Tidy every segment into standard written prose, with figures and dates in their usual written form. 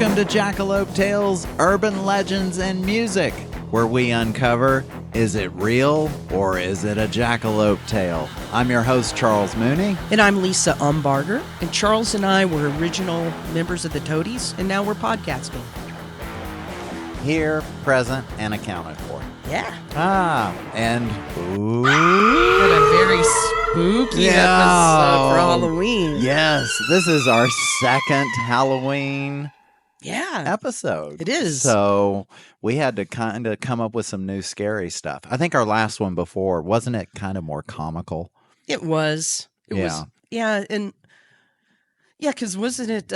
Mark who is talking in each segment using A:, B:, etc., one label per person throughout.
A: Welcome to Jackalope Tales, Urban Legends and Music, where we uncover, is it real or is it a jackalope tale? I'm your host, Charles Mooney.
B: And I'm Lisa Umbarger. And Charles and I were original members of the Toadies, and now we're podcasting.
A: Here, present, and accounted for.
B: Yeah.
A: And ooh.
B: What a very spooky episode for Halloween.
A: Yes, this is our second Halloween episode.
B: It is.
A: So we had to kind of come up with some new scary stuff. I think our last one before, wasn't it kind of more comical?
B: It was. It was. Yeah. And yeah, because wasn't it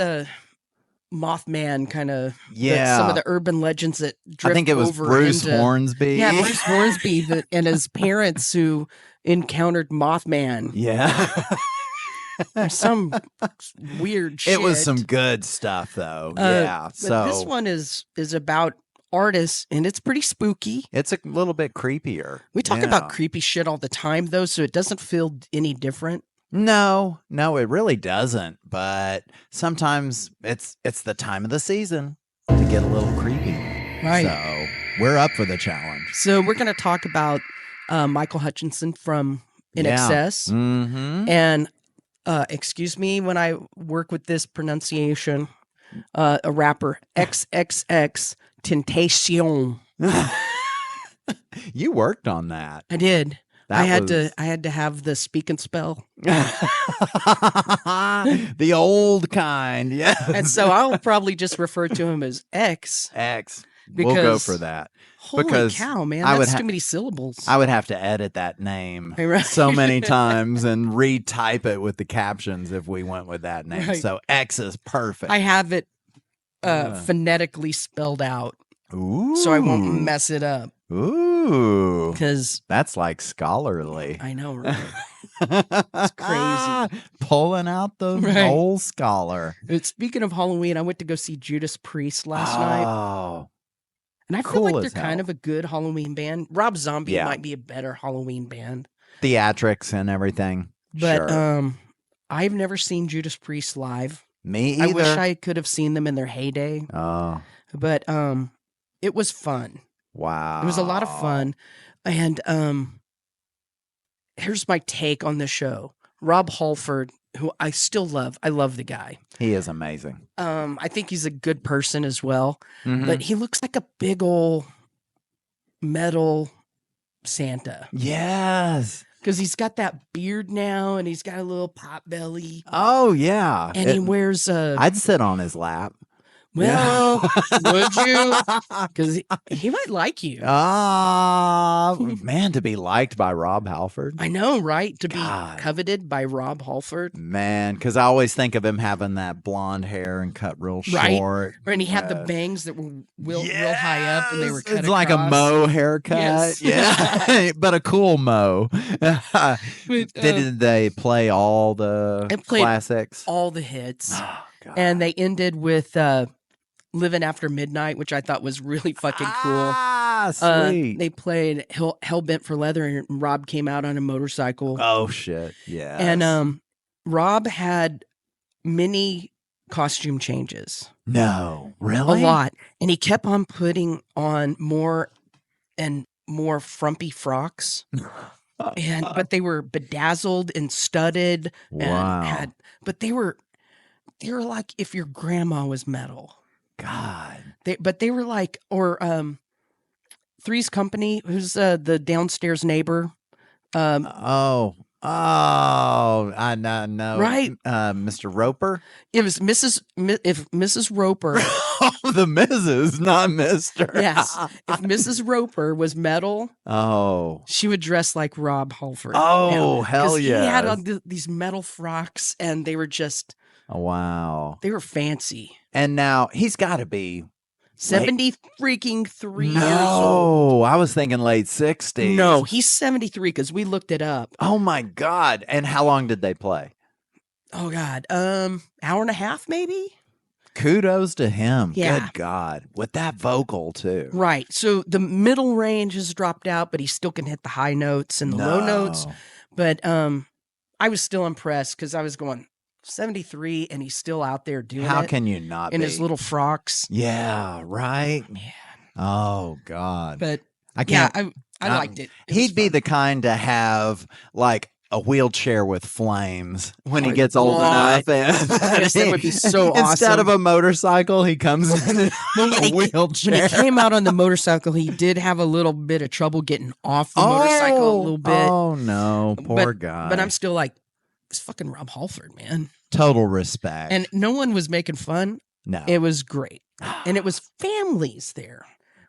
B: Mothman kind of some of the urban legends that drift over?
A: I think it was Bruce Hornsby.
B: Yeah, Bruce Hornsby and his parents who encountered Mothman.
A: Yeah.
B: Some weird shit.
A: It was some good stuff, though.
B: So this one is about artists, and it's pretty spooky.
A: It's a little bit creepier.
B: We talk about creepy shit all the time, though, so it doesn't feel any different.
A: No, it really doesn't. But sometimes it's the time of the season to get a little creepy.
B: Right.
A: So we're up for the challenge.
B: So we're going to talk about Michael Hutchinson from In Excess.
A: Mm-hmm.
B: And excuse me when I work with this pronunciation, a rapper, XXX Tentacion.
A: You worked on that.
B: I did. I had to have the speak and spell.
A: The old kind, yes.
B: And so I'll probably just refer to him as X.
A: We'll go for that.
B: Holy cow, man. That's too many syllables.
A: I would have to edit that name
B: Right.
A: so many times and retype it with the captions if we went with that name.
B: Right.
A: So X is perfect.
B: I have it phonetically spelled out.
A: Ooh.
B: So I won't mess it up.
A: Ooh.
B: Because
A: that's like scholarly.
B: I know, right? It's crazy.
A: Pulling out the old scholar.
B: Speaking of Halloween, I went to go see Judas Priest last night.
A: Oh.
B: And I feel like they're kind of a good Halloween band. Rob Zombie might be a better Halloween band.
A: Theatrics and everything.
B: But
A: sure.
B: I've never seen Judas Priest live.
A: Me either.
B: I wish I could have seen them in their heyday.
A: Oh.
B: But it was fun.
A: Wow.
B: It was a lot of fun. And here's my take on the show. Rob Halford, who I still love. I love the guy.
A: He is amazing.
B: I think he's a good person as well.
A: Mm-hmm.
B: But he looks like a big old metal Santa.
A: Yes.
B: Because he's got that beard now and he's got a little pot belly.
A: Oh, yeah.
B: And he wears
A: I'd sit on his lap.
B: Well, would you? Because he might like you.
A: Man, to be liked by Rob Halford.
B: I know, right? To be coveted by Rob Halford.
A: Man, because I always think of him having that blonde hair and cut real short.
B: Right, and he had the bangs that were real high up and they were cut
A: It's like a Mo haircut.
B: Yes.
A: Yeah, but a cool Mo. Did they play all the classics?
B: All the hits.
A: Oh, God.
B: And they ended with Living After Midnight, which I thought was really fucking cool.
A: Sweet.
B: They played Hell Bent for Leather, and Rob came out on a motorcycle.
A: Oh, shit. Yeah.
B: And Rob had many costume changes.
A: No, really?
B: A lot. And he kept on putting on more and more frumpy frocks. But they were bedazzled and studded.
A: Wow.
B: But they were like if your grandma was metal.
A: God.
B: They were like, or Three's Company, who's the downstairs neighbor.
A: I know.
B: Right.
A: Mr. Roper?
B: It was Mrs. Roper.
A: The Mrs., not Mr.
B: Yes. If Mrs. Roper was metal, she would dress like Rob Halford.
A: Oh, hell yeah.
B: He had these metal frocks, and they were just...
A: Oh, wow.
B: They were fancy.
A: And now he's got to be
B: 70 freaking 3 years
A: No,
B: old.
A: I was thinking late 60s.
B: No, he's 73 because we looked it up.
A: Oh my God. And how long did they play?
B: Oh God. Hour and a half maybe?
A: Kudos to him.
B: Yeah.
A: Good God. With that vocal too.
B: Right. So the middle range has dropped out, but he still can hit the high notes and the low notes. But I was still impressed because I was going, 73, and he's still out there doing
A: How
B: it
A: can you not
B: in
A: be?
B: his little frocks.
A: Yeah, right?
B: Man.
A: Oh, God.
B: But
A: I can't.
B: I liked it.
A: He'd be the kind to have like a wheelchair with flames when he
B: my
A: gets old
B: God.
A: enough.
B: Yes, that would be so
A: Instead of
B: awesome.
A: a motorcycle, he comes in a
B: When he
A: wheelchair.
B: came out on the motorcycle, he did have a little bit of trouble getting off the motorcycle a little bit.
A: Oh, no. Poor guy.
B: But I'm still like, it's fucking Rob Halford, man.
A: Total respect.
B: And no one was making fun.
A: No.
B: It was great. And it was families there.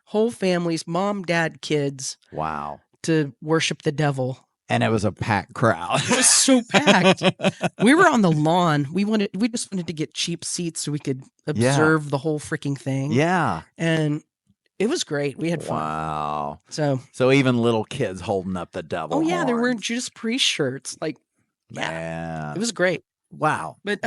B: Whole families, mom, dad, kids,
A: Wow.
B: to worship the devil.
A: And it was a packed crowd.
B: It was so packed. We were on the lawn. We just wanted to get cheap seats so we could observe the whole freaking thing.
A: Yeah.
B: And it was great. We had fun.
A: Wow.
B: So
A: even little kids holding up the devil.
B: oh yeah, they were
A: horns.
B: Judas Priest shirts. Like, yeah,
A: Man.
B: it was great.
A: Wow.
B: But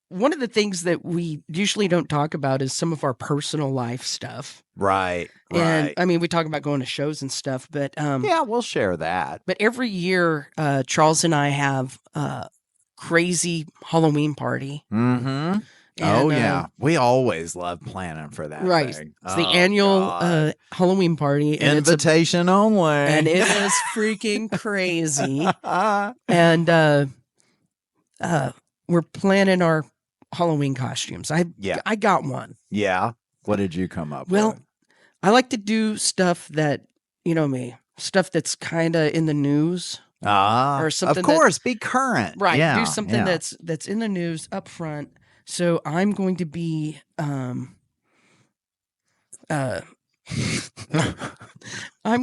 B: one of the things that we usually don't talk about is some of our personal life stuff.
A: Right.
B: And
A: Right.
B: I mean, we talk about going to shows and stuff, but
A: Yeah, we'll share that.
B: but every year, Charles and I have a crazy Halloween party.
A: Mm-hmm.
B: And,
A: Oh, yeah. We always love planning for that.
B: Right.
A: Thing.
B: It's the
A: Oh,
B: annual
A: God.
B: Halloween party. And
A: Invitation only.
B: and it is freaking crazy. And we're planning our Halloween costumes. I got one.
A: Yeah. What did you come up
B: Well,
A: with?
B: I like to do stuff that, you know me, stuff that's kind of in the news. or something
A: Of
B: that-
A: course, be current.
B: Right.
A: Yeah,
B: Do something
A: yeah.
B: that's in the news up front. So I'm going to be I'm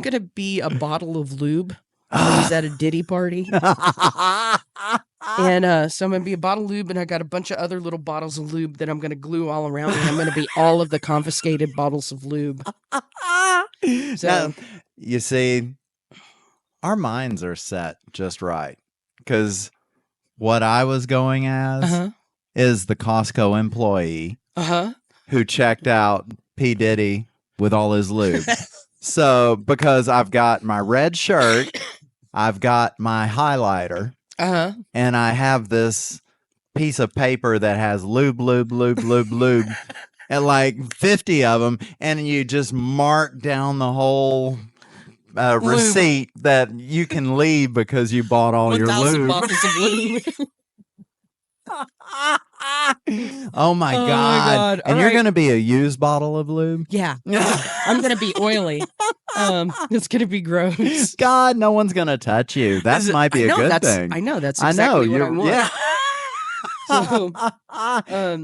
B: gonna be a bottle of lube. I was at a Diddy party. And so I'm going to be a bottle of lube, and I got a bunch of other little bottles of lube that I'm going to glue all around me. I'm going to be all of the confiscated bottles of lube. So,
A: Now, you see, our minds are set just right. Because what I was going as
B: uh-huh,
A: is the Costco employee
B: uh-huh.
A: who checked out P. Diddy with all his lube. So, because I've got my red shirt, I've got my highlighter,
B: Uh-huh.
A: and I have this piece of paper that has lube, and like 50 of them, and you just mark down the whole receipt that you can leave because you bought all your
B: 1,000
A: lube.
B: bottles of lube.
A: Oh my God.
B: God.
A: And
B: All
A: you're
B: right.
A: going to be a used bottle of lube?
B: Yeah. I'm going to be oily. It's going to be gross.
A: God, no one's going to touch you. That might be a good thing.
B: I know. That's
A: I
B: exactly
A: know.
B: what I want.
A: Yeah.
B: So,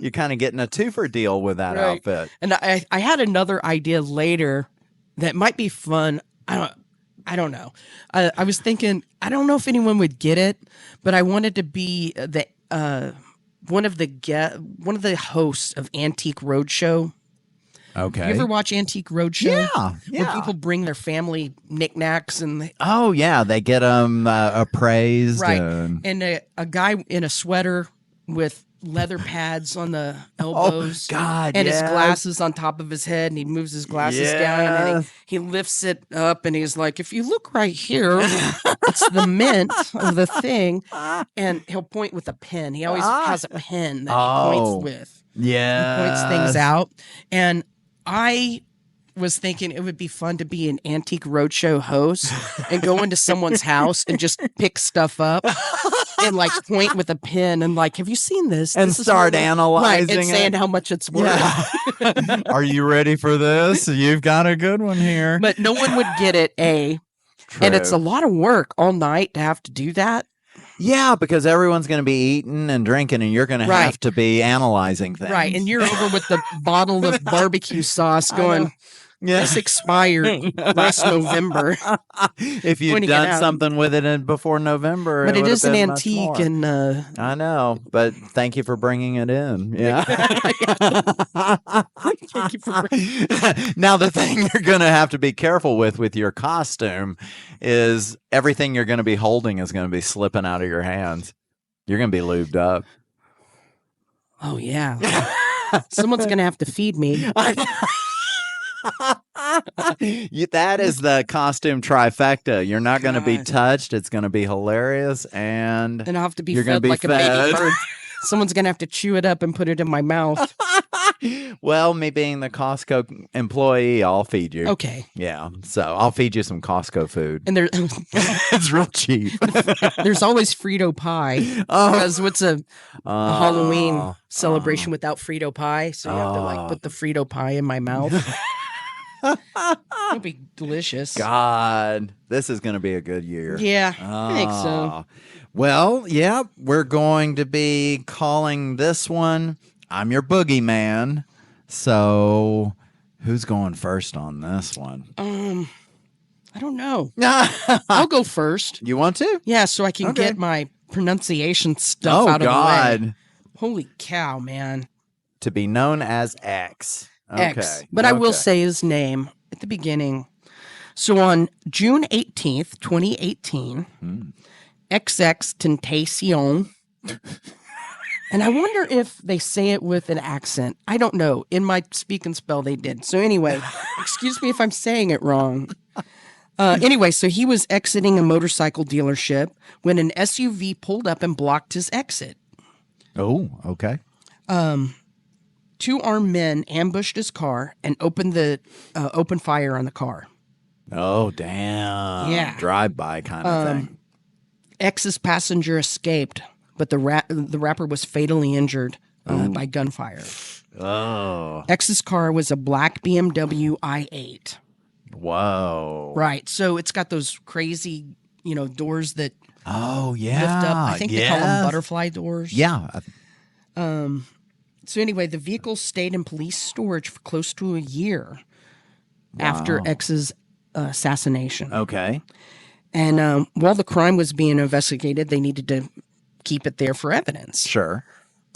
A: You're kind of getting a twofer deal with that
B: Right.
A: outfit.
B: and I had another idea later that might be fun. I don't know. I was thinking, I don't know if anyone would get it, but I wanted to be one of the hosts of Antique Roadshow.
A: Okay.
B: You ever watch Antique Roadshow?
A: Yeah.
B: Where people bring their family knickknacks and
A: Oh, yeah. They get them appraised.
B: right,
A: And...
B: and a guy in a sweater with leather pads on the elbows.
A: Oh, God,
B: and his
A: yes.
B: glasses on top of his head, and he moves his glasses down, and then
A: Yes.
B: he lifts it up, and he's like, if you look right here, it's the mint of the thing, and he'll point with a pen. He always has a pen that he points with.
A: Yeah.
B: Points things out. And I was thinking it would be fun to be an Antique Roadshow host and go into someone's house and just pick stuff up and like point with a pen and like, have you seen this?
A: And
B: This is
A: start
B: what-
A: analyzing
B: right, and saying
A: it.
B: how much it's worth.
A: Yeah. Are you ready for this? You've got a good one here.
B: But no one would get it, and it's a lot of work all night to have to do that.
A: Yeah, because everyone's going to be eating and drinking, and you're going to
B: Right.
A: have to be analyzing things.
B: Right. And you're over with the bottle of barbecue sauce going,
A: Yeah.
B: this expired last November.
A: If you'd
B: Pointing it
A: done
B: out.
A: something with it before November,
B: But it
A: would've
B: is an
A: been much
B: antique,
A: more.
B: and
A: I know, but thank you for bringing it in. Yeah.
B: Thank you for
A: Now, the thing you're going to have to be careful with your costume is everything you're going to be holding is going to be slipping out of your hands. You're going to be lubed up.
B: oh, yeah. Someone's going to have to feed me.
A: That is the costume trifecta. You're not going to be
B: God.
A: touched. It's going to be hilarious, and
B: And I'll have to be
A: you're going
B: fed
A: to be
B: like a
A: fed.
B: baby bird. Someone's going to have to chew it up and put it in my mouth.
A: Well, me being the Costco employee, I'll feed you.
B: Okay.
A: Yeah, so I'll feed you some Costco food.
B: And there,
A: It's real cheap.
B: there's always Frito pie. Because what's a Halloween celebration without Frito pie? So you have to like put the Frito pie in my mouth. It'll be delicious.
A: God, this is going to be a good year.
B: Yeah, I think so.
A: Well, yeah, we're going to be calling this one I'm Your Boogeyman. So who's going first on this one?
B: I don't know. I'll go first.
A: You want to?
B: Yeah, so I can
A: Okay.
B: get my pronunciation stuff out of the way.
A: God.
B: Holy cow, man.
A: To be known as X.
B: X. But I will say his name at the beginning. So on June 18th, 2018, XX Tentacion. And I wonder if they say it with an accent. I don't know. In my speak and spell, they did. So anyway, excuse me if I'm saying it wrong. Anyway, so he was exiting a motorcycle dealership when an SUV pulled up and blocked his exit.
A: Oh, okay.
B: Two armed men ambushed his car and opened fire on the car.
A: Oh, damn.
B: Yeah.
A: Drive-by kind of thing.
B: X's passenger escaped, but the rapper was fatally injured by gunfire.
A: Oh.
B: X's car was a black BMW i8.
A: Whoa.
B: Right. So it's got those crazy, doors that
A: Oh, yeah.
B: lift up. I think they call them butterfly doors.
A: Yeah.
B: So anyway, the vehicle stayed in police storage for close to a year after X's assassination.
A: Okay.
B: And while the crime was being investigated, they needed to keep it there for evidence.
A: Sure.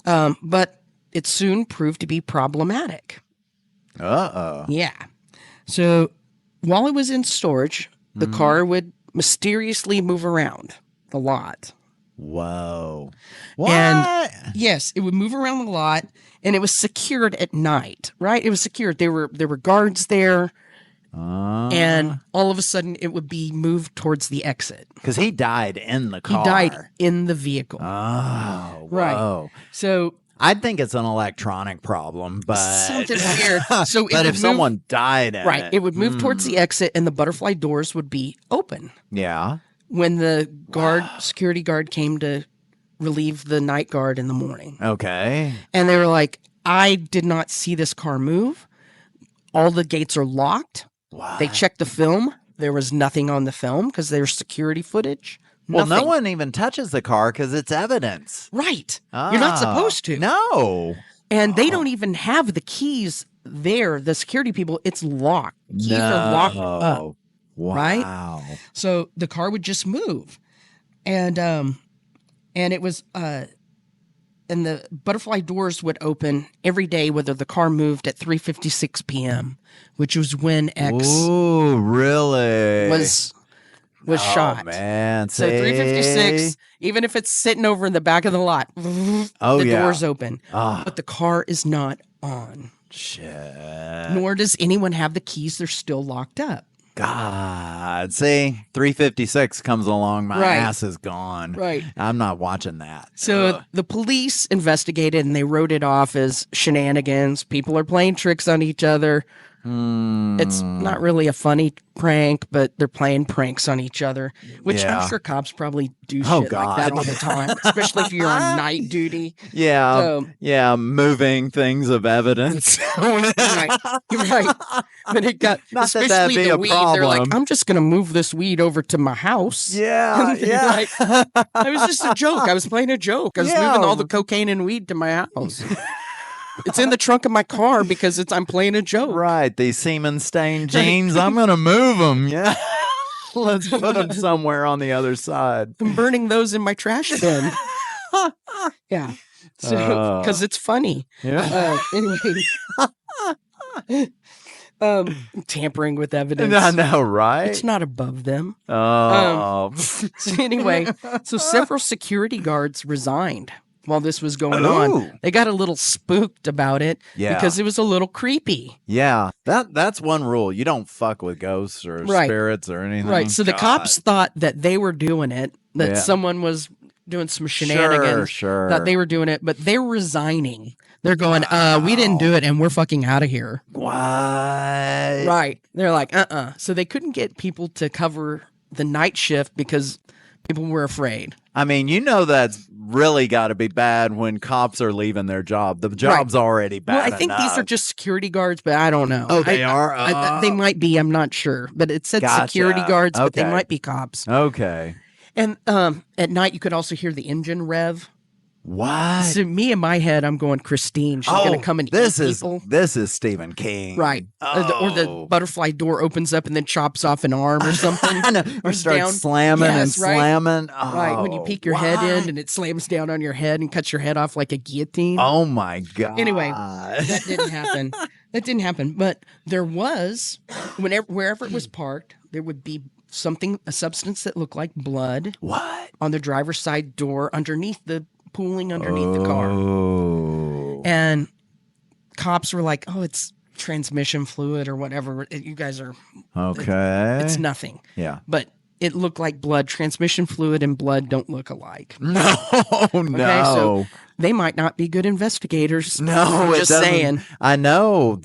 B: But it soon proved to be problematic.
A: Uh-oh.
B: Yeah. So while it was in storage, the car would mysteriously move around a lot.
A: Whoa. What?
B: And yes, it would move around the lot, and it was secured at night, right? It was secured. There were guards there, and all of a sudden it would be moved towards the exit.
A: Because he died in the car.
B: He died in the vehicle.
A: Oh,
B: Right.
A: whoa.
B: So
A: I think it's an electronic problem, but
B: something weird. So
A: but if someone died in
B: it would move towards the exit, and the butterfly doors would be open.
A: Yeah.
B: When the security guard came to relieve the night guard in the morning.
A: Okay.
B: And they were like, I did not see this car move. All the gates are locked.
A: What?
B: They checked the film. There was nothing on the film because there's security footage.
A: Well, no
B: Nothing.
A: one even touches the car because it's evidence.
B: Right. You're not supposed to.
A: No.
B: And they don't even have the keys there. The security people, it's locked. Keys are locked up.
A: Wow.
B: Right? So the car would just move. And it was and the butterfly doors would open every day whether the car moved at 3:56 p.m., which was when X
A: Ooh, really?
B: was shot.
A: Man,
B: So 3:56, even if it's sitting over in the back of the lot, the door's open. But the car is not on.
A: Shit.
B: Nor does anyone have the keys. They're still locked up.
A: God, see, 356 comes along, my
B: Right.
A: ass is gone.
B: Right.
A: I'm not watching that.
B: So the police investigated and they wrote it off as shenanigans. People are playing tricks on each other. It's not really a funny prank, but they're playing pranks on each other, which
A: Yeah.
B: I'm sure cops probably do
A: Oh,
B: shit like that
A: God.
B: all the time, especially if you're on night duty.
A: Yeah,
B: So-
A: yeah, moving things of evidence.
B: Right. But it got,
A: Not that that'd
B: especially
A: be
B: the
A: a
B: weed, they're like,
A: problem.
B: I'm just going to move this weed over to my house.
A: Yeah,
B: And they're
A: yeah.
B: like, it was just a joke. I was playing a joke. I was
A: Yeah.
B: moving all the cocaine and weed to my house. It's in the trunk of my car because I'm playing a joke.
A: Right, these semen stained jeans, I'm going to move them. Yeah. Let's put them somewhere on the other side.
B: I'm burning those in my trash bin. Yeah. So, because it's funny.
A: Yeah.
B: Anyway. Tampering with evidence.
A: I know, right?
B: It's not above them.
A: Oh.
B: So anyway, so several security guards resigned while this was going
A: Ooh.
B: on. They got a little spooked about it because it was a little creepy.
A: Yeah, that's one rule. You don't fuck with ghosts or spirits or anything.
B: Right. So the cops thought that they were doing it, that someone was doing some shenanigans, that they were doing it, but they're resigning. They're going, we didn't do it and we're fucking out of here.
A: What?
B: Right. They're like, So they couldn't get people to cover the night shift because people were afraid.
A: I mean, that's really got to be bad when cops are leaving their job. The job's already bad.
B: Well, I think these are just security guards, but I don't know.
A: Oh, they are?
B: They might be. I'm not sure. But it said security guards, but they might be cops.
A: Okay.
B: And at night, you could also hear the engine rev.
A: What?
B: So me in my head, I'm going, Christine, she's going to come and eat people.
A: This is Stephen King.
B: Right. Or the butterfly door opens up and then chops off an arm or something.
A: Or starts slamming slamming. Oh,
B: right. When you peek your head in and it slams down on your head and cuts your head off like a guillotine.
A: Oh, my God.
B: Anyway, that didn't happen. That didn't happen. But there was, wherever it was parked, there would be a substance that looked like blood.
A: What?
B: On the driver's side door pooling underneath the car.
A: Oh.
B: And cops were like, it's transmission fluid or whatever. You guys are...
A: Okay.
B: It's nothing.
A: Yeah.
B: But it looked like blood. Transmission fluid and blood don't look alike.
A: No,
B: Okay, so they might not be good investigators.
A: No,
B: just saying.
A: I know.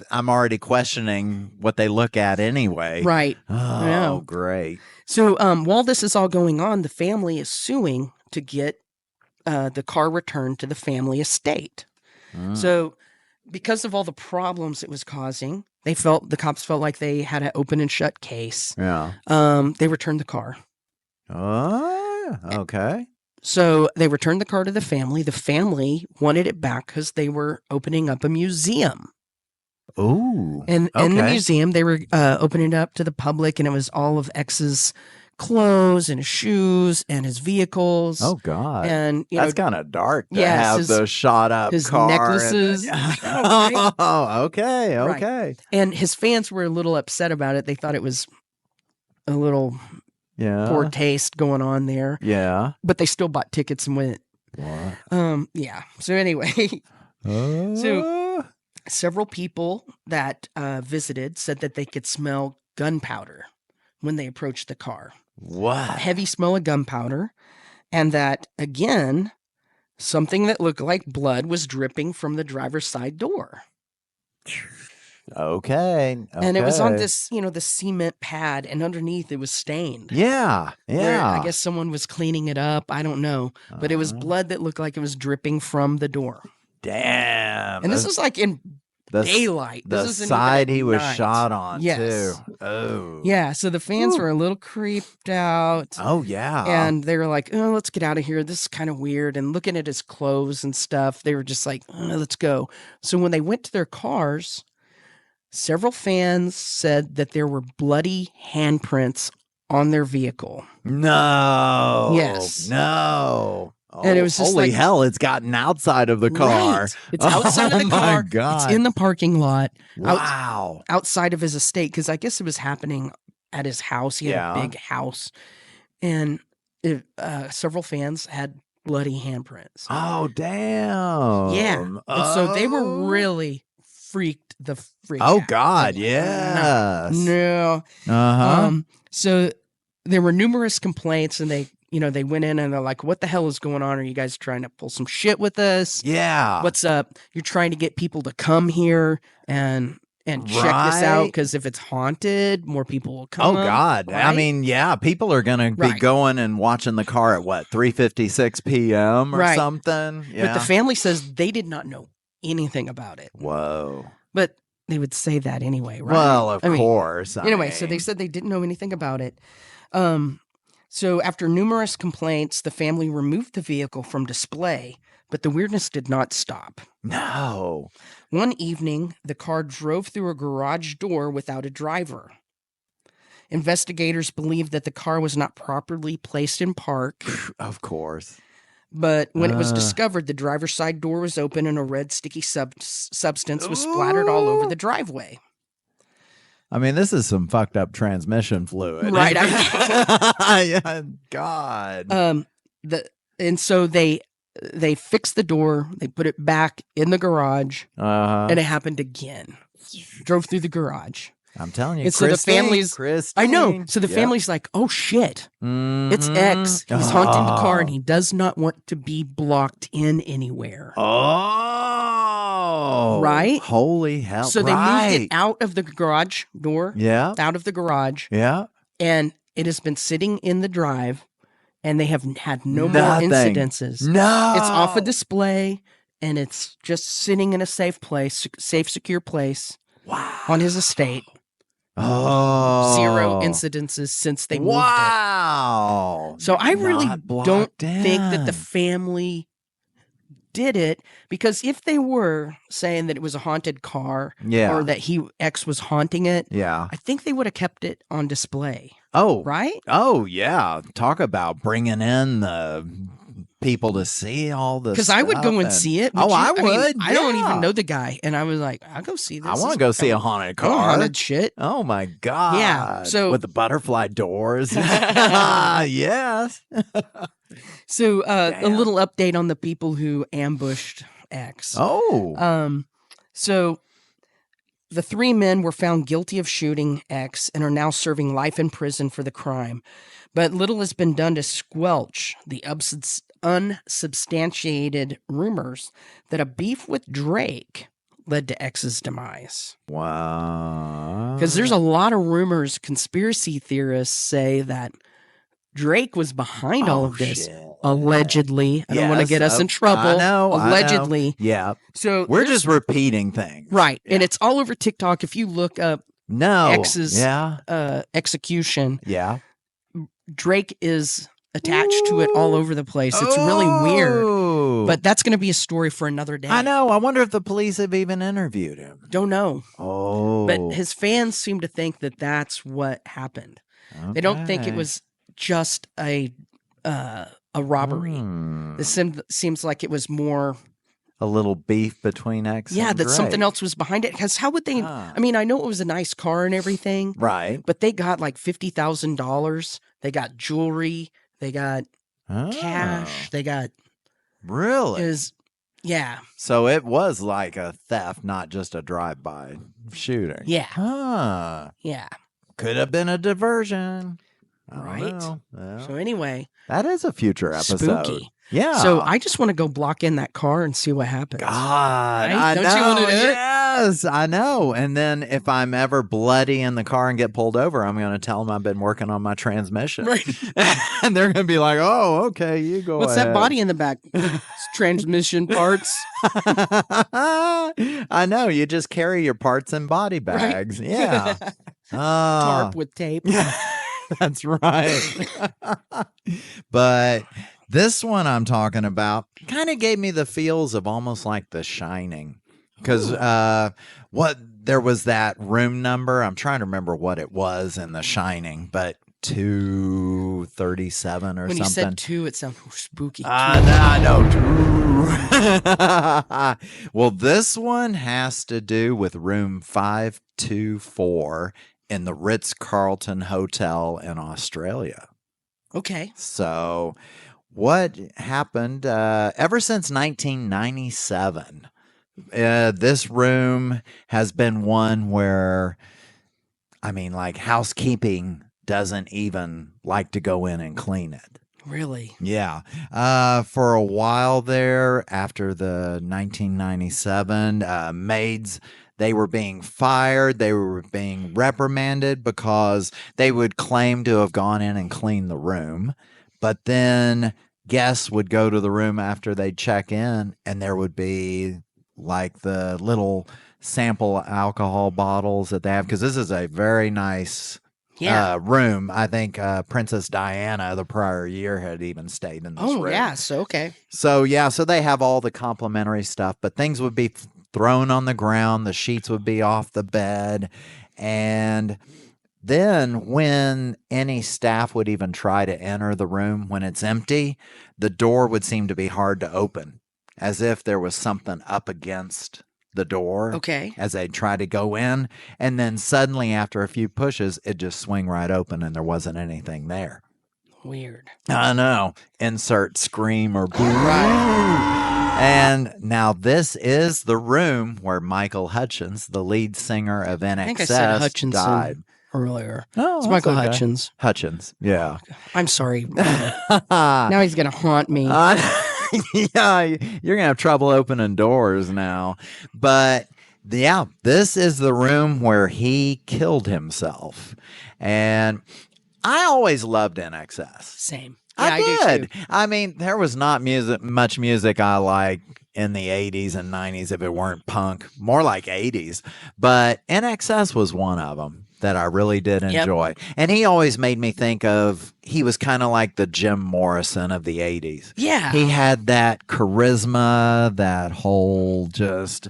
A: I'm already questioning what they look at anyway.
B: Right.
A: Oh, great.
B: So while this is all going on, the family is suing to get the car returned to the family estate. So because of all the problems it was causing, the cops felt like they had an open and shut case.
A: Yeah.
B: They returned the car.
A: Oh, okay.
B: So they returned the car to the family. The family wanted it back because they were opening up a museum.
A: Ooh.
B: And in the museum, they were opening it up to the public, and it was all of X's clothes and his shoes and his vehicles.
A: Oh, God.
B: And
A: that's kind of dark to have those shot up
B: his
A: car
B: necklaces.
A: Oh, okay.
B: Right. And his fans were a little upset about it. They thought it was a little poor taste going on there.
A: Yeah.
B: But they still bought tickets and went.
A: What?
B: Yeah. So anyway, so several people that visited said that they could smell gunpowder when they approached the car.
A: What?
B: A heavy smell of gunpowder. And that, again, something that looked like blood was dripping from the driver's side door.
A: Okay.
B: And it was on this, the cement pad, and underneath it was stained.
A: Yeah.
B: I guess someone was cleaning it up. I don't know. But it was blood that looked like it was dripping from the door.
A: Damn.
B: And this is like in daylight.
A: The
B: this
A: side he was
B: night.
A: shot on,
B: yes.
A: too. Oh.
B: Yeah, so the fans were a little creeped out.
A: Oh, yeah.
B: And they were like, let's get out of here. This is kind of weird. And looking at his clothes and stuff, they were just like, let's go. So when they went to their cars, several fans said that there were bloody handprints on their vehicle.
A: No.
B: Yes.
A: No.
B: And it was just
A: holy hell, it's gotten outside of the car.
B: Right. It's outside of the car.
A: My God.
B: It's in the parking lot.
A: Wow.
B: Outside of his estate, because I guess it was happening at his house. He had a big house. And several fans had bloody handprints.
A: Oh, damn.
B: Yeah. And so they were really freaked out.
A: Oh, God, yeah.
B: No.
A: Uh-huh.
B: So there were numerous complaints, and they went in and they're like, what the hell is going on? Are you guys trying to pull some shit with us?
A: Yeah.
B: What's up? You're trying to get people to come here and check this out, because if it's haunted, more people will come.
A: Oh, God.
B: Right?
A: I mean, yeah, people are going to be going and watching the car at 3:56 p.m. or something? Yeah.
B: But the family says they did not know anything about it.
A: Whoa.
B: But they would say that anyway, right?
A: Well, of course.
B: Anyway, so they said they didn't know anything about it. So after numerous complaints, the family removed the vehicle from display, but the weirdness did not stop.
A: No.
B: One evening, the car drove through a garage door without a driver. Investigators believed that the car was not properly placed in park.
A: Of course.
B: But when it was discovered, the driver's side door was open and a red sticky substance was splattered all over the driveway.
A: I mean, this is some fucked up transmission fluid.
B: Right.
A: Yeah, God.
B: And so they they fixed the door. They put it back in the garage,
A: Uh-huh.
B: and it happened again. Drove through the garage.
A: I'm telling you,
B: And so the family's, I know. So the
A: Yep.
B: family's like, oh shit, it's
A: Mhm.
B: X. He's haunting the car and he does not want to be blocked in anywhere.
A: Oh.
B: Right?
A: Holy hell.
B: So they moved
A: right.
B: it out of the garage door,
A: Yeah.
B: out of the garage,
A: Yeah.
B: and it has been sitting in the drive, and they have had no
A: Nothing.
B: more incidences.
A: No.
B: It's off a display, and it's just sitting in a safe place, safe, secure place on his estate.
A: Oh.
B: 0 incidences since they moved it.
A: Wow.
B: So I really
A: Not blocked
B: don't think that the
A: in.
B: family did it, because if they were saying that it was a haunted car
A: Yeah.
B: or that X was haunting it,
A: Yeah.
B: I think they would have kept it on display,
A: Oh.
B: right?
A: Oh, yeah. Talk about bringing in the people to see all this.
B: Because I would go and see it. Would you?
A: I
B: I mean,
A: would.
B: I don't
A: yeah.
B: even know the guy, and I was like, I'll go see this.
A: I want to go see a haunted
B: I want
A: car.
B: haunted shit.
A: Oh my god!
B: Yeah, so-
A: with the butterfly doors. Yes.
B: So a
A: Damn.
B: little update on the people who ambushed X.
A: Oh.
B: So the 3 men were found guilty of shooting X and are now serving life in prison for the crime. But little has been done to squelch the unsubstantiated rumors that a beef with Drake led to X's demise.
A: Wow.
B: Because there's a lot of rumors, conspiracy theorists say that Drake was behind all of this.
A: Shit.
B: Allegedly. I don't want to
A: Yes,
B: get us in trouble.
A: I know.
B: Allegedly.
A: Yeah.
B: So
A: We're
B: there's-
A: just repeating things.
B: right. And it's all over TikTok. If you look up
A: No.
B: X's
A: Yeah.
B: execution,
A: Yeah.
B: Drake is attached to it all over the place. It's really weird.
A: Oh.
B: But that's going to be a story for another day.
A: I know. I wonder if the police have even interviewed him.
B: Don't know.
A: Oh.
B: But his fans seem to think that that's what happened. They don't think it
A: Okay.
B: was just a robbery.
A: Hmm.
B: This seems like it was more.
A: A little beef between X
B: Yeah,
A: and
B: that something
A: Drake.
B: else was behind it. Because how would they?
A: Ah.
B: I mean, I know it was a nice car and everything,
A: Right.
B: but they got like $50,000. They got jewelry. They got cash.
A: Oh,
B: They got
A: Really?
B: yeah,
A: So it was like a theft, not just a drive-by shooting.
B: yeah,
A: Huh.
B: yeah.
A: Could have been a diversion. I don't
B: Right.
A: know. Well,
B: So anyway,
A: that is a future episode.
B: spooky.
A: Yeah.
B: So I just want to go block in that car and see what happens.
A: God,
B: Right?
A: I
B: Don't
A: know.
B: you wanna do it?
A: Yes, I know. And then if I'm ever bloody in the car and get pulled over, I'm going to tell them I've been working on my transmission.
B: Right.
A: And they're going to be like, "Oh, okay, you go
B: What's
A: ahead."
B: that body in the back? It's transmission parts.
A: I know. You just carry your parts in body bags. Yeah.
B: Tarp with tape.
A: That's right. But this one I'm talking about kind of gave me the feels of almost like The Shining. Because there was that room number. I'm trying to remember what it was in The Shining, but 237 or
B: When you
A: something.
B: said 2, it sounded spooky.
A: I know. Well, this one has to do with room 524 in the Ritz-Carlton Hotel in Australia.
B: Okay.
A: So what happened ever since 1997, this room has been one where, I mean, like housekeeping doesn't even like to go in and clean it.
B: Really?
A: Yeah. For a while there, after the 1997, maids, they were being fired. They were being reprimanded because they would claim to have gone in and cleaned the room. But then guests would go to the room after they'd check in, and there would be like the little sample alcohol bottles that they have, because this is a very nice room. I think Princess Diana the prior year had even stayed in this room.
B: Oh, yeah. So, okay.
A: So, yeah, so they have all the complimentary stuff, but things would be thrown on the ground. The sheets would be off the bed. And then when any staff would even try to enter the room when it's empty, the door would seem to be hard to open, as if there was something up against the door.
B: Okay.
A: As they try to go in. And then suddenly after a few pushes, it just swing right open and there wasn't anything there.
B: Weird.
A: I know. Insert scream or boo.
B: Right.
A: And now this is the room where Michael Hutchins, the lead singer of
B: I think I said
A: NXS,
B: Hutchinson
A: died.
B: earlier.
A: Oh,
B: It's
A: that's
B: Michael
A: okay.
B: Hutchins.
A: Hutchins, yeah.
B: I'm sorry. Now he's going to haunt me.
A: Yeah, you're gonna have trouble opening doors now. But yeah, this is the room where he killed himself, and I always loved NXS.
B: Same.
A: I
B: do
A: did.
B: too.
A: I mean, there was not much music I like in the 80s and 90s if it weren't punk, more like 80s. But NXS was one of them that I really did enjoy. And he always made me think of, he was kind of like the Jim Morrison of the 80s.
B: Yeah.
A: He had that charisma, that whole just,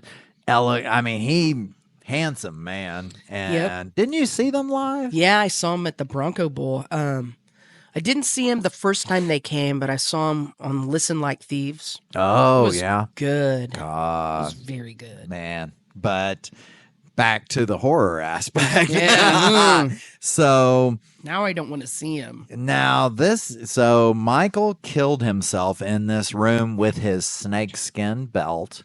A: I mean, he handsome man. And didn't you see them live?
B: Yeah, I saw him at the Bronco Bowl. I didn't see him the first time they came, but I saw him on Listen Like Thieves.
A: Oh,
B: It was
A: yeah.
B: good. It was very good.
A: Man. But back to the horror aspect.
B: Yeah.
A: So
B: Now I don't want to see him.
A: now so Michael killed himself in this room with his snakeskin belt.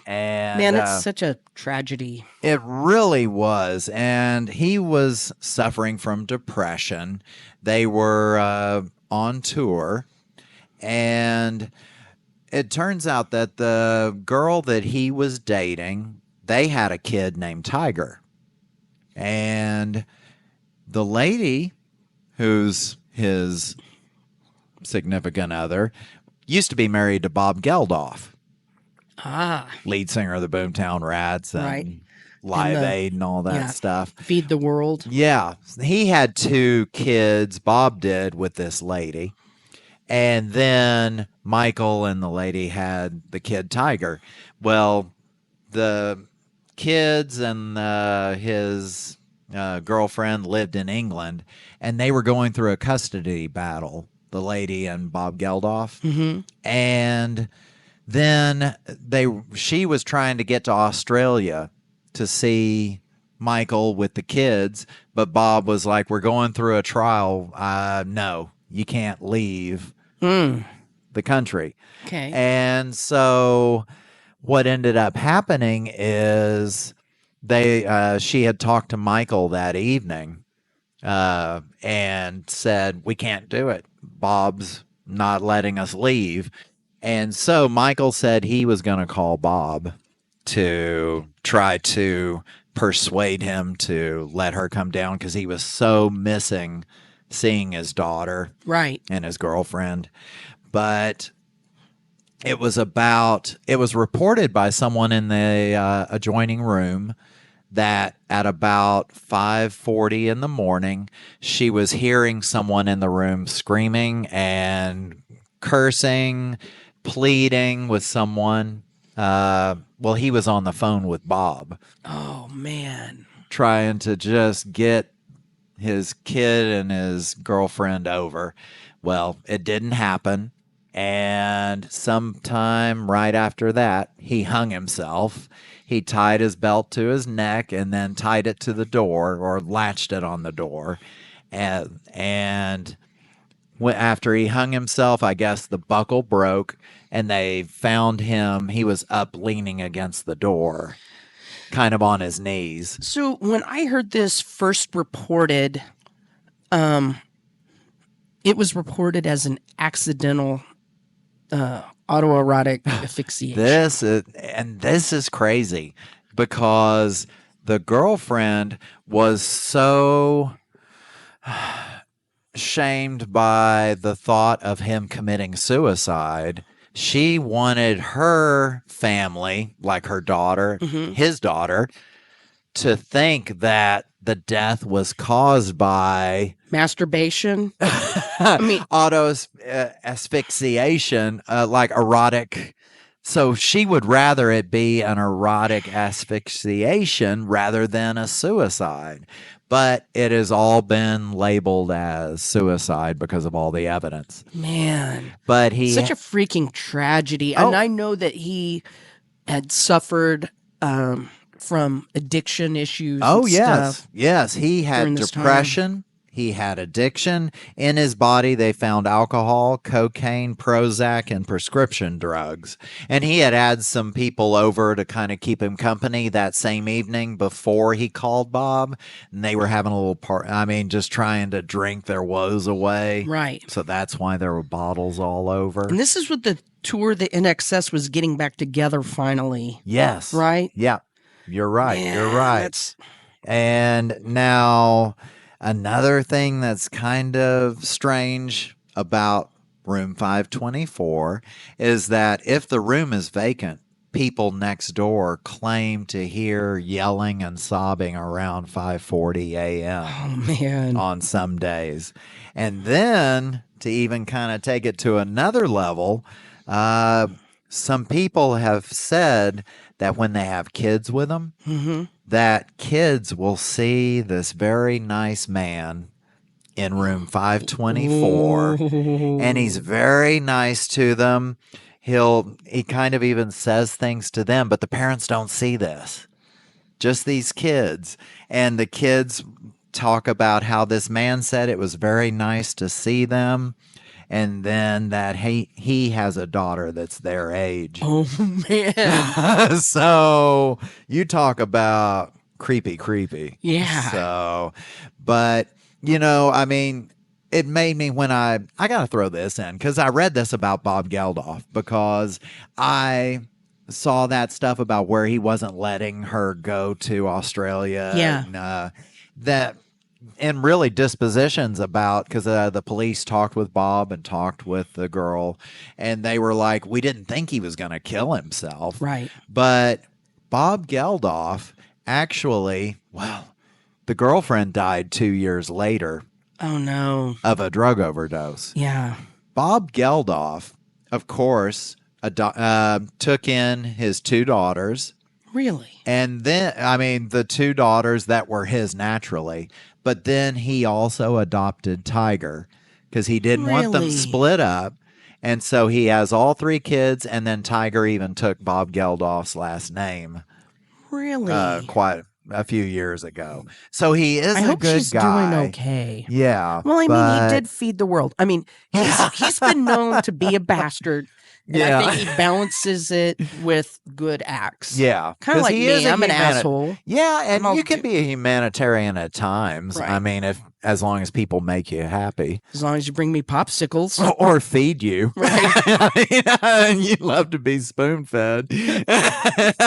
A: And
B: Man, it's such a tragedy.
A: it really was. And he was suffering from depression. They were on tour. And it turns out that the girl that he was dating, they had a kid named Tiger. And the lady who's his significant other used to be married to Bob Geldof. Lead singer of the Boomtown Rats and Live Aid and all that stuff.
B: Feed the World.
A: Yeah. He had 2 kids, Bob did, with this lady. And then Michael and the lady had the kid Tiger. Well, the kids and his girlfriend lived in England, and they were going through a custody battle, the lady and Bob Geldof.
B: Mm-hmm.
A: And then she was trying to get to Australia to see Michael with the kids, but Bob was like, we're going through a trial. No, you can't leave the country.
B: Okay.
A: And so what ended up happening is she had talked to Michael that evening and said, we can't do it. Bob's not letting us leave. And so Michael said he was going to call Bob to try to persuade him to let her come down because he was so missing seeing his daughter and his girlfriend. But it was reported by someone in the adjoining room that at about 5:40 in the morning, she was hearing someone in the room screaming and cursing, pleading with someone. Well, he was on the phone with Bob.
B: Oh, man.
A: Trying to just get his kid and his girlfriend over. Well, it didn't happen. And sometime right after that, he hung himself. He tied his belt to his neck and then tied it to the door or latched it on the door. And after he hung himself, I guess the buckle broke and they found him. He was up leaning against the door, kind of on his knees.
B: So when I heard this first reported, it was reported as an accidental autoerotic asphyxiation.
A: This is crazy because the girlfriend was so shamed by the thought of him committing suicide. She wanted her family, like her daughter, his daughter, to think that the death was caused by
B: masturbation. I mean,
A: auto asphyxiation, like erotic. So she would rather it be an erotic asphyxiation rather than a suicide. But it has all been labeled as suicide because of all the evidence.
B: Man.
A: But
B: such a freaking tragedy. And I know that he had suffered from addiction issues.
A: Oh, yes. Yes. He had depression. He had addiction. In his body, they found alcohol, cocaine, Prozac, and prescription drugs. And he had some people over to kind of keep him company that same evening before he called Bob. And they were having a little just trying to drink their woes away.
B: Right.
A: So that's why there were bottles all over.
B: And this is what the tour the NXS was getting back together finally.
A: Yes.
B: Right?
A: Yeah. You're right.
B: Yeah,
A: You're right. And now another thing that's kind of strange about room 524 is that if the room is vacant, people next door claim to hear yelling and sobbing around 5:40 a.m.
B: Oh, man.
A: On some days. And then to even kind of take it to another level, some people have said that when they have kids with them, that kids will see this very nice man in room 524, and he's very nice to them. He kind of even says things to them, but the parents don't see this. Just these kids. And the kids talk about how this man said it was very nice to see them. And then that he has a daughter that's their age.
B: Oh, man.
A: So you talk about creepy.
B: Yeah.
A: So, but, it made me when I got to throw this in because I read this about Bob Geldof because I saw that stuff about where he wasn't letting her go to Australia.
B: Yeah.
A: And really dispositions about because the police talked with Bob and talked with the girl, and they were like, we didn't think he was going to kill himself.
B: Right.
A: But Bob Geldof actually, the girlfriend died 2 years later.
B: Oh, no.
A: Of a drug overdose.
B: Yeah.
A: Bob Geldof, of course, took in his 2 daughters.
B: Really?
A: And then, the 2 daughters that were his naturally. But then he also adopted Tiger because he didn't want them split up. And so he has all 3 kids. And then Tiger even took Bob Geldof's last name.
B: Really?
A: Quite a few years ago. So he is
B: I
A: a
B: hope
A: good
B: she's
A: guy.
B: doing okay.
A: Yeah.
B: Well, he did feed the world. He's been known to be a bastard. And I think he balances it with good acts.
A: Yeah.
B: Kind of like me. I'm an asshole.
A: Yeah, and you can be a humanitarian at times.
B: Right.
A: As long as people make you happy.
B: As long as you bring me popsicles.
A: Or feed you.
B: Right.
A: You love to be spoon-fed.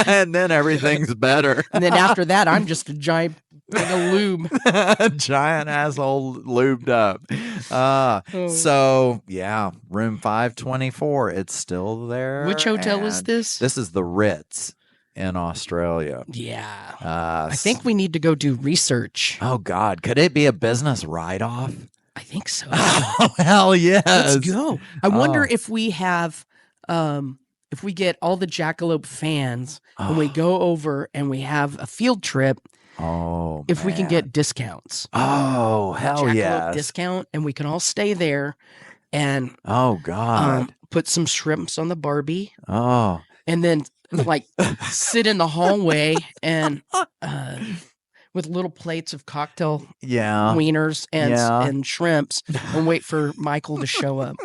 A: And then everything's better.
B: And then after that, I'm just a giant thing of lube.
A: Giant asshole lubed up. So, yeah, room 524, it's still there.
B: Which hotel is this?
A: This is the Ritz in Australia.
B: Yeah. I think we need to go do research.
A: Oh, God. Could it be a business write-off?
B: I think so.
A: Oh, hell yes.
B: Let's go. I wonder if we have, if we get all the Jackalope fans and we go over and we have a field trip.
A: Oh,
B: if we can get discounts.
A: Oh, hell yeah.
B: Discount, and we can all stay there and
A: oh, God.
B: Put some shrimps on the Barbie.
A: Oh.
B: And then sit in the hallway and with little plates of cocktail wieners and shrimps and wait for Michael to show up.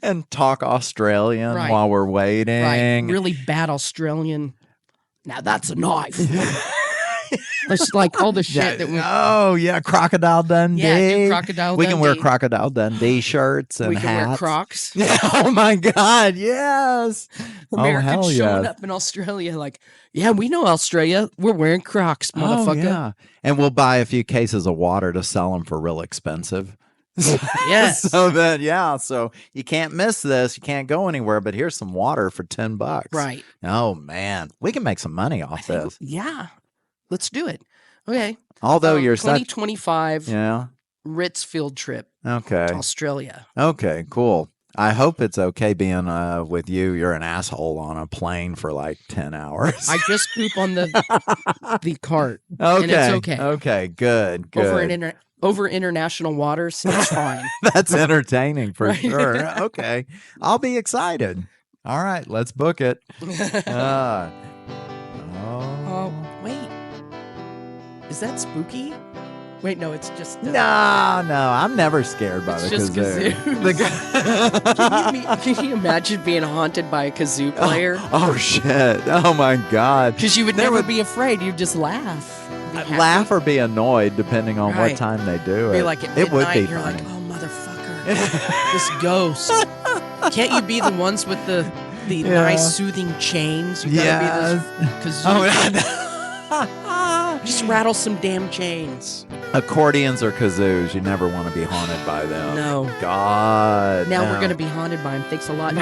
A: And talk Australian while we're waiting.
B: Right. Really bad Australian. Now that's a knife. It's like all the shit that we.
A: Oh yeah, Crocodile Dundee.
B: Yeah, Crocodile Dundee.
A: We can wear Crocodile Dundee shirts and hats.
B: We can wear Crocs.
A: Oh my God, yes.
B: Americans showing up in Australia, like, yeah, we know Australia. We're wearing Crocs, motherfucker.
A: Oh, yeah. And we'll buy a few cases of water to sell them for real expensive.
B: Yes.
A: So you can't miss this. You can't go anywhere, but here's some water for $10.
B: Right.
A: Oh man, we can make some money off this.
B: Yeah. Let's do it. Okay.
A: Although you're
B: 2025 Ritz field trip.
A: Okay.
B: To Australia.
A: Okay, cool. I hope it's okay being with you. You're an asshole on a plane for like 10 hours.
B: I just poop on the cart.
A: Okay.
B: And it's okay.
A: Okay, good.
B: Over international waters, it's fine.
A: That's entertaining for sure. Okay. I'll be excited. All right, let's book it.
B: Wait. Is that spooky? Wait, no, it's just.
A: No, I'm never scared by
B: It's
A: the
B: just
A: kazoo.
B: Can you imagine being haunted by a kazoo player?
A: Oh shit! Oh my god!
B: Because you would never be afraid. You'd just laugh. Be happy.
A: Laugh or be annoyed depending on
B: Right.
A: what time they do
B: Be
A: it.
B: like at
A: It would
B: midnight,
A: be
B: you're
A: funny.
B: like, oh motherfucker, this ghost. Can't you be the ones with the nice soothing chains? You gotta be this kazoo. Just rattle some damn chains.
A: Accordions or kazoos, you never want to be haunted by them.
B: No.
A: God.
B: Now
A: no.
B: we're gonna be haunted by him. Thanks a lot.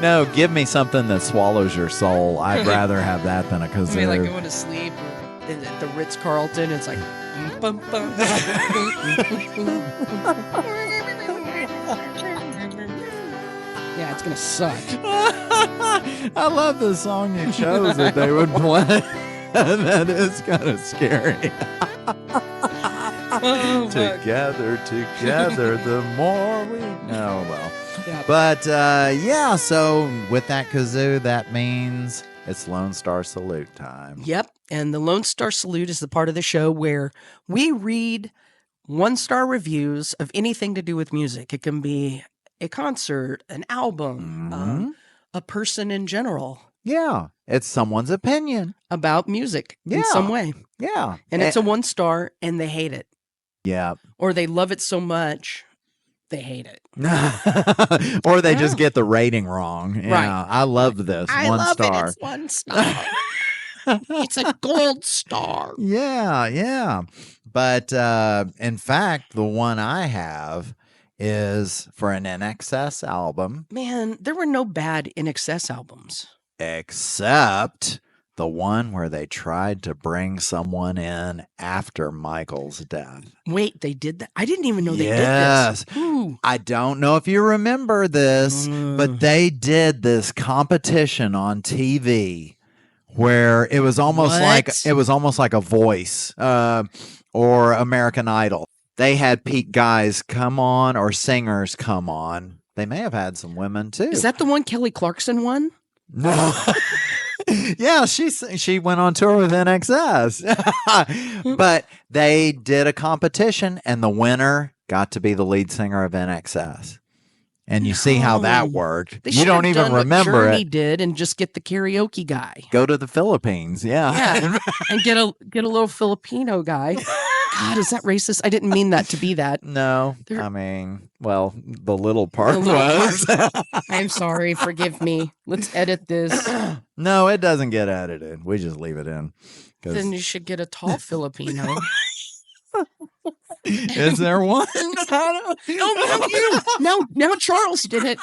A: No, give me something that swallows your soul. I'd rather have that than a kazoo.
B: I mean, like going to sleep at the Ritz Carlton. It's like. Bum, bum. Yeah, it's gonna suck.
A: I love the song you chose that they would play. That is kind of scary.
B: Oh,
A: together, the more we know. Well,
B: yeah.
A: but yeah. So with that kazoo, that means it's Lone Star Salute time.
B: Yep, and the Lone Star Salute is the part of the show where we read 1-star reviews of anything to do with music. It can be a concert, an album, a person in general.
A: Yeah, it's someone's opinion
B: about music in some way.
A: Yeah,
B: and it's a 1-star, and they hate it.
A: Yeah,
B: or they love it so much they hate it.
A: Or they just get the rating wrong. Yeah,
B: Right.
A: I love this.
B: I
A: 1
B: love
A: star.
B: it. It's 1 star. It's a gold star.
A: Yeah. But in fact, the one I have is for an NXS album.
B: Man, there were no bad NXS albums.
A: Except the one where they tried to bring someone in after Michael's death.
B: Wait, they did that? I didn't even know they
A: Yes.
B: did this. Ooh.
A: I don't know if you remember this, but they did this competition on TV where it was almost like a Voice or American Idol. They had guys come on or singers come on. They may have had some women too.
B: Is that the one Kelly Clarkson won?
A: No. Yeah, she went on tour with NXS. But they did a competition and the winner got to be the lead singer of NXS. And you see how that worked. You don't even remember
B: what Journey
A: it.
B: did and just get the karaoke guy.
A: Go to the Philippines,
B: Yeah, and get a little Filipino guy. God, is that racist? I didn't mean that to be that.
A: No, I mean, well, the little part was.
B: I'm sorry. Forgive me. Let's edit this.
A: No, it doesn't get edited. We just leave it in.
B: Then you should get a tall Filipino.
A: Is there one?
B: No, now Charles did it.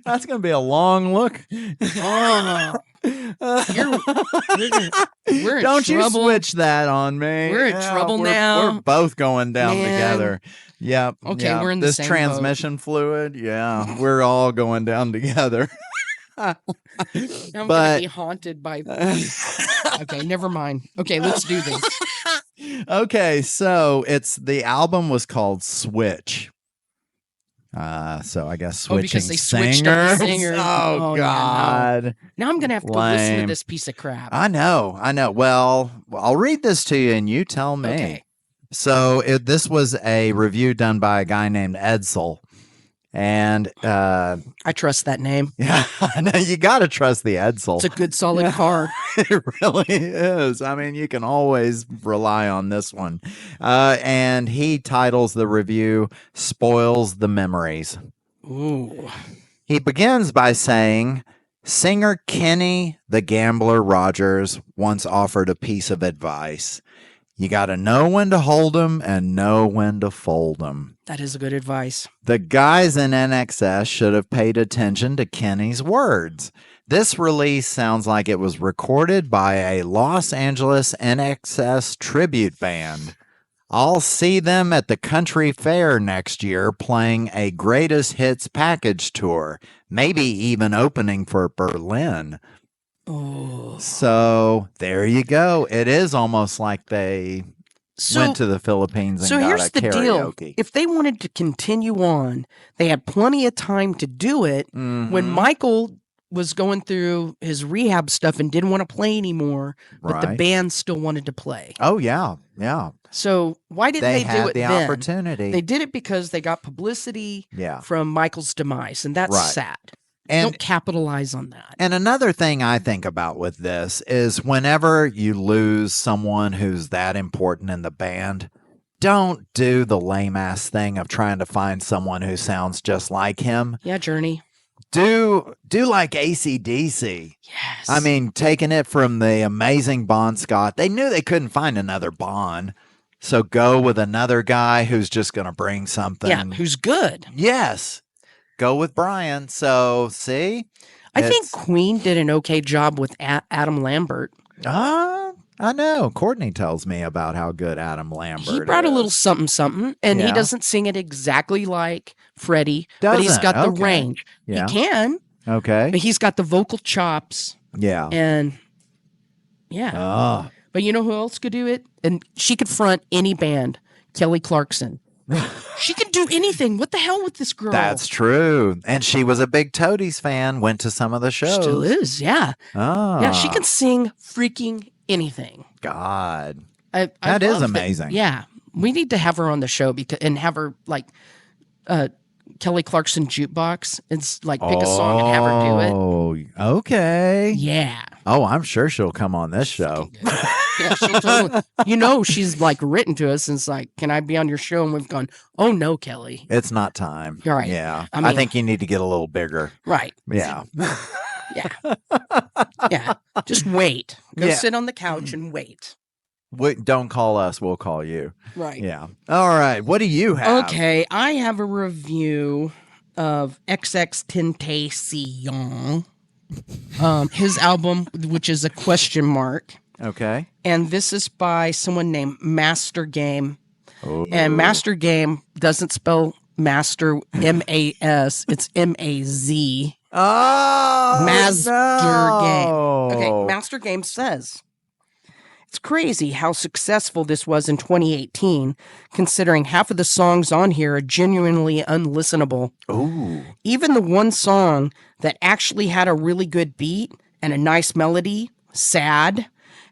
A: That's gonna be a long look.
B: Oh, we're in
A: Don't you
B: trouble.
A: switch that on me.
B: We're in trouble now.
A: We're both going down
B: Man.
A: together. Yep.
B: Okay,
A: yep.
B: we're in the
A: this
B: same
A: transmission fluid. Yeah, we're all going down together.
B: I'm gonna be haunted by. Okay, never mind. Okay, let's do this.
A: Okay, so the album was called Switch. So I guess switching
B: because they switched up the
A: singers.
B: singer.
A: Oh,
B: Oh,
A: God.
B: yeah, Now I'm gonna have to go listen to
A: Lame.
B: this piece of crap.
A: I know. Well, I'll read this to you and you tell me.
B: Okay.
A: So this was a review done by a guy named Edsel. And
B: I trust that name.
A: yeah, I know you got to trust the Edsel.
B: It's a good solid car.
A: It really is. I mean, you can always rely on this one. And he titles the review, Spoils the Memories.
B: Ooh.
A: He begins by saying, singer Kenny the Gambler Rogers once offered a piece of advice. You got to know when to hold 'em and know when to fold 'em.
B: That is good advice.
A: The guys in NXS should have paid attention to Kenny's words. This release sounds like it was recorded by a Los Angeles NXS tribute band. I'll see them at the country fair next year playing a greatest hits package tour, maybe even opening for Berlin.
B: Oh.
A: So there you go. It is almost like they went to the Philippines and got
B: here's
A: a
B: the
A: karaoke.
B: deal. If they wanted to continue on, they had plenty of time to do it when Michael was going through his rehab stuff and didn't want to play anymore, but the
A: Right.
B: band still wanted to play.
A: Oh, yeah. Yeah.
B: So why didn't
A: They
B: they do
A: had
B: it
A: the
B: then?
A: opportunity.
B: They did it because they got publicity
A: Yeah.
B: from Michael's demise, and that's
A: Right.
B: sad.
A: And
B: Don't capitalize on that.
A: And another thing I think about with this is whenever you lose someone who's that important in the band, don't do the lame ass thing of trying to find someone who sounds just like him.
B: Yeah, Journey.
A: Do like AC/DC.
B: Yes.
A: I mean, taking it from the amazing Bon Scott, they knew they couldn't find another Bon. So go with another guy who's just going to bring something.
B: yeah, who's good.
A: Yes. Go with Brian. So, see?
B: I think Queen did an okay job with Adam Lambert.
A: I know. Courtney tells me about how good Adam Lambert
B: He brought
A: is.
B: a little something, and he
A: Yeah.
B: doesn't sing it exactly like Freddie, but he's got the
A: Okay.
B: range.
A: Yeah.
B: He can,
A: Okay.
B: but he's got the vocal chops,
A: Yeah.
B: and yeah.
A: Oh,
B: But you know who else could do it? And she could front any band. Kelly Clarkson. She can do anything. What the hell with this girl?
A: that's true. And she was a big Toadies fan, went to some of the shows.
B: Still is, yeah.
A: Oh,
B: Yeah, she can sing freaking anything.
A: God.
B: I
A: That is
B: love
A: amazing.
B: Yeah. We need to have her on the show and have her like Kelly Clarkson jukebox and pick a song and have her do it.
A: Oh, okay.
B: Yeah.
A: Oh, I'm sure she'll come on this show.
B: Yeah, she'll totally, she's written to us and it's like, can I be on your show? And we've gone, oh no, Kelly.
A: It's not time.
B: You're right.
A: Yeah.
B: I
A: I
B: mean-
A: think you need to get a little bigger.
B: Right.
A: Yeah.
B: Yeah. Yeah. Just wait. Go
A: Yeah.
B: sit on the couch and wait.
A: Wait, don't call us. We'll call you.
B: Right.
A: Yeah. All right. What do you have?
B: Okay. I have a review of XX Tentacion. His album, which is a question mark.
A: Okay.
B: And this is by someone named Master Game.
A: Oh.
B: And Master Game doesn't spell master M-A-S. It's M-A-Z.
A: Oh,
B: Master Game.
A: no.
B: Okay, Master Game says, it's crazy how successful this was in 2018, considering half of the songs on here are genuinely unlistenable.
A: Ooh.
B: Even the one song that actually had a really good beat and a nice melody, Sad,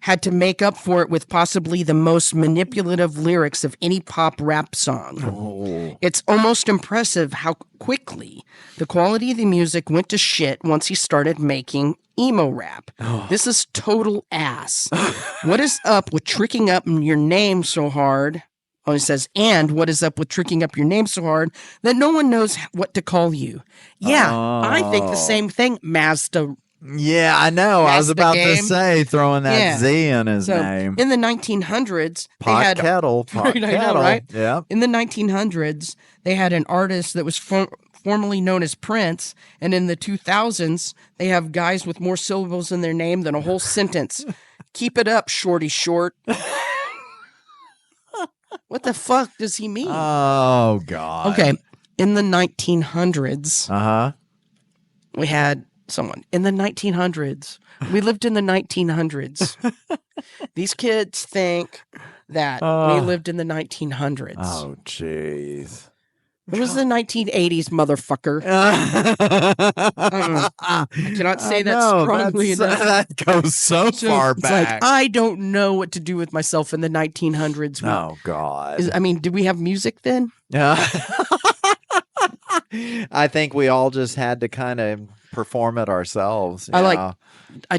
B: had to make up for it with possibly the most manipulative lyrics of any pop rap song.
A: Oh.
B: It's almost impressive how quickly the quality of the music went to shit once he started making emo rap. This is total ass. What is up with tricking up your name so hard? Oh, it says, and what is up with tricking up your name so hard that no one knows what to call you? Yeah, I think the same thing, Mazda.
A: Yeah, I know. I was
B: Master
A: about to
B: Game.
A: say throwing that
B: Yeah.
A: Z in his
B: So
A: name.
B: in the 1900s,
A: Pot
B: they had
A: kettle. Pot
B: I know,
A: kettle.
B: right?
A: Yeah.
B: in the 1900s they had an artist that was formerly known as Prince, and in the 2000s they have guys with more syllables in their name than a whole sentence. Keep it up, Shorty Short. What the fuck does he mean?
A: Oh, God.
B: Okay, in the 1900s
A: Uh-huh.
B: we had someone in the 1900s. We lived in the 1900s. These kids think that we lived in the 1900s.
A: Oh, jeez.
B: It was the 1980s, motherfucker. I cannot say that strongly enough.
A: That goes so far
B: It's
A: back.
B: like, I don't know what to do with myself in the 1900s.
A: Oh, God.
B: Did we have music then?
A: I think we all just had to kind of perform it ourselves.
B: I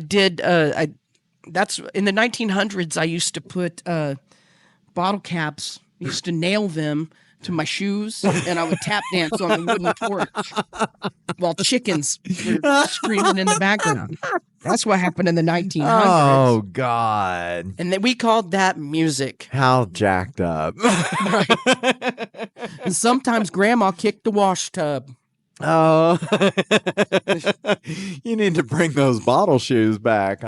B: did. That's in the 1900s. I used to put bottle caps. I used to nail them to my shoes, and I would tap dance on the wooden torch while chickens were screaming in the background. That's what happened in the 1900s.
A: Oh, God.
B: And then we called that music.
A: How jacked up.
B: And sometimes Grandma kicked the wash tub.
A: Oh, you need to bring those bottle shoes back.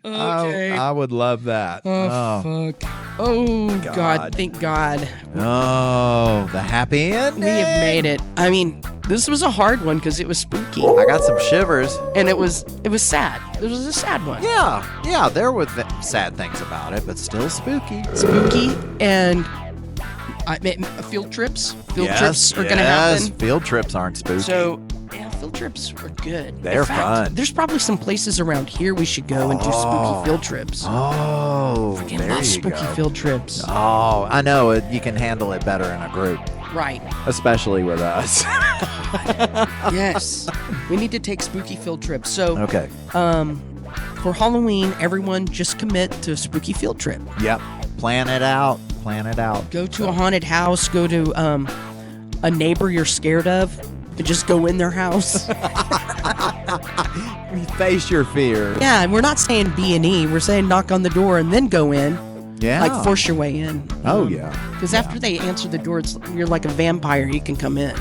B: Okay.
A: I would love that.
B: Fuck. Oh,
A: God.
B: God. Thank God.
A: Oh, the happy ending.
B: We have made it. I mean, this was a hard one because it was spooky.
A: I got some shivers.
B: And it was sad. It was a sad one.
A: Yeah, there were sad things about it, but still spooky.
B: Spooky, and Field trips. Field trips are going to happen.
A: Field trips aren't spooky.
B: So, yeah, field trips are good.
A: They're
B: In fact,
A: fun.
B: There's probably some places around here we should go and do spooky field trips.
A: Oh,
B: Freaking
A: there
B: love
A: you
B: spooky
A: go.
B: field trips.
A: Oh, I know. You can handle it better in a group,
B: Right.
A: especially with us.
B: Yes. We need to take spooky field trips. So,
A: Okay.
B: for Halloween, everyone just commit to a spooky field trip.
A: Yep. Plan it out. Plan it out.
B: Go to a haunted house. Go to a neighbor you're scared of. And just go in their house.
A: Face your fears.
B: Yeah, and we're not saying B&E. We're saying knock on the door and then go in.
A: Yeah.
B: Like force your way in.
A: Oh, yeah.
B: Because after they answer the door, you're like a vampire. You can come in.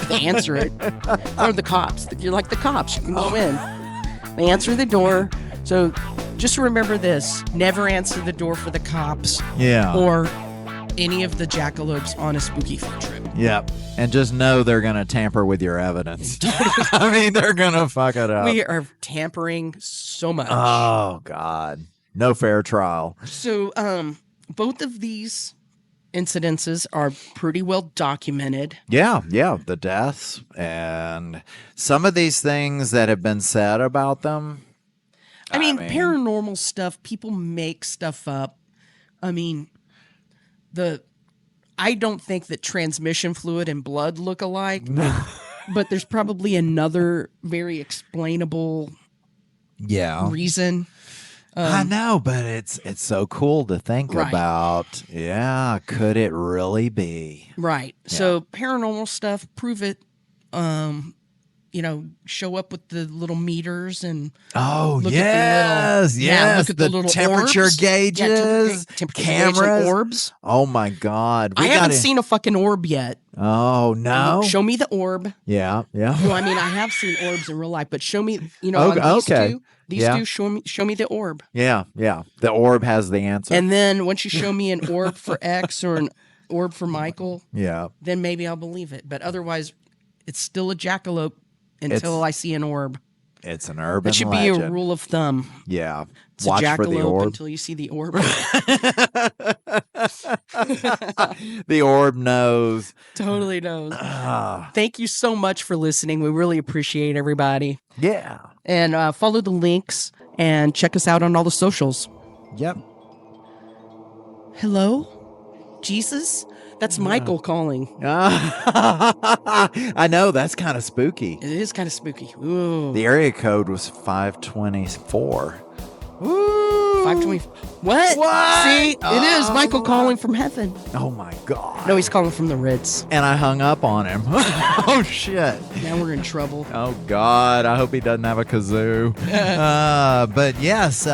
B: They answer it. Or the cops. You're like the cops. You can go in. They answer the door. So just remember this. Never answer the door for the cops
A: Yeah.
B: or any of the jackalopes on a spooky field trip.
A: Yep. And just know they're going to tamper with your evidence. I mean, they're going to fuck it up.
B: We are tampering so much.
A: Oh, God. No fair trial.
B: So both of these incidences are pretty well documented.
A: Yeah, yeah. The deaths and some of these things that have been said about them.
B: I mean, paranormal stuff, people make stuff up. I mean, I don't think that transmission fluid and blood look alike, but there's probably another very explainable reason.
A: I know, but it's so cool to think
B: Right.
A: about. Yeah, could it really be?
B: Right. So paranormal stuff, prove it. Show up with the little meters and
A: Oh,
B: look
A: yes,
B: at
A: yes.
B: look at the little
A: temperature
B: orbs.
A: gauges,
B: temperature
A: cameras,
B: gauge and orbs.
A: Oh my God,
B: I haven't seen a fucking orb yet.
A: Oh no!
B: Show me the orb.
A: Yeah, yeah.
B: Well, I mean, I have seen orbs in real life, but show me.
A: Okay,
B: on these
A: okay.
B: two, these
A: Yeah.
B: two, show me the orb.
A: Yeah, yeah. The orb has the answer.
B: And then once you show me an orb for X or an orb for Michael,
A: yeah,
B: then maybe I'll believe it. But otherwise, it's still a jackalope until I see an orb.
A: it's an urban
B: That should
A: legend.
B: be a rule of thumb.
A: Yeah,
B: It's a
A: watch for the
B: jackalope
A: orb.
B: until you see the orb.
A: The orb knows.
B: Totally knows.
A: Ah,
B: Thank you so much for listening. We really appreciate everybody.
A: yeah.
B: And follow the links and check us out on all the socials.
A: Yep.
B: Hello? Jesus? That's Michael calling.
A: I know, that's kind of spooky.
B: It is kind of spooky. Ooh.
A: The area code was 524. Ooh.
B: 520. What?
A: What?
B: See, it is Michael calling from heaven.
A: Oh my God.
B: No, he's calling from the Ritz.
A: And I hung up on him. Oh shit.
B: Now we're in trouble.
A: Oh God, I hope he doesn't have a kazoo. But yes,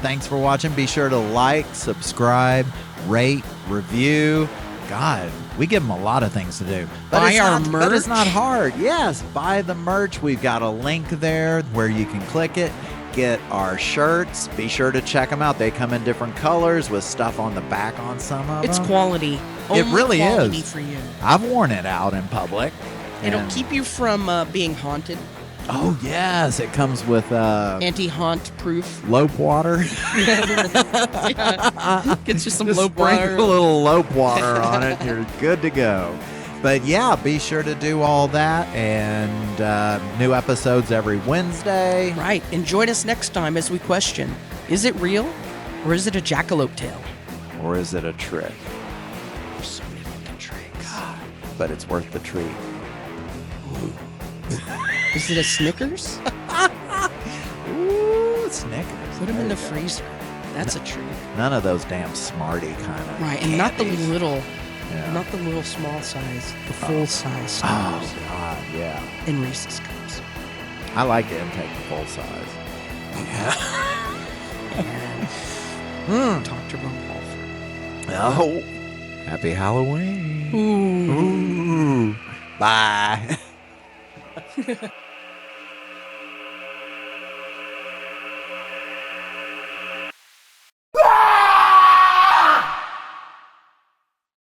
A: thanks for watching. Be sure to like, subscribe, rate, review. God, we give them a lot of things to do.
B: Buy
A: it's
B: our
A: not, But it's
B: merch.
A: not hard. Yes, buy the merch. We've got a link there where you can click it. Get our shirts. Be sure to check them out. They come in different colors with stuff on the back on some of
B: It's
A: them.
B: quality.
A: It
B: Only
A: really
B: quality
A: is.
B: for you.
A: I've worn it out in public.
B: It'll
A: And-
B: keep you from being haunted.
A: Oh yes, it comes with
B: Anti-haunt proof.
A: lope water.
B: Gets you some
A: Just
B: low
A: sprinkle
B: water.
A: a little lope water on it. You're good to go. But yeah, be sure to do all that. And new episodes every Wednesday.
B: Right. And join us next time as we question, is it real or is it a jackalope tale?
A: Or is it a trick?
B: There's so many fucking tricks.
A: But it's worth the treat.
B: Is it a Snickers?
A: Ooh, Snickers.
B: Put them in the freezer. That's a treat.
A: None of those damn Smarty kind of.
B: Right. And not the
A: candies.
B: little,
A: Yeah.
B: not the little small size, the full size
A: Oh
B: Snickers
A: God, yeah.
B: and Reese's cups.
A: I like to intake the full size.
B: Talk to Ron Halford.
A: Oh, happy Halloween.
B: Ooh.
A: Ooh. Bye.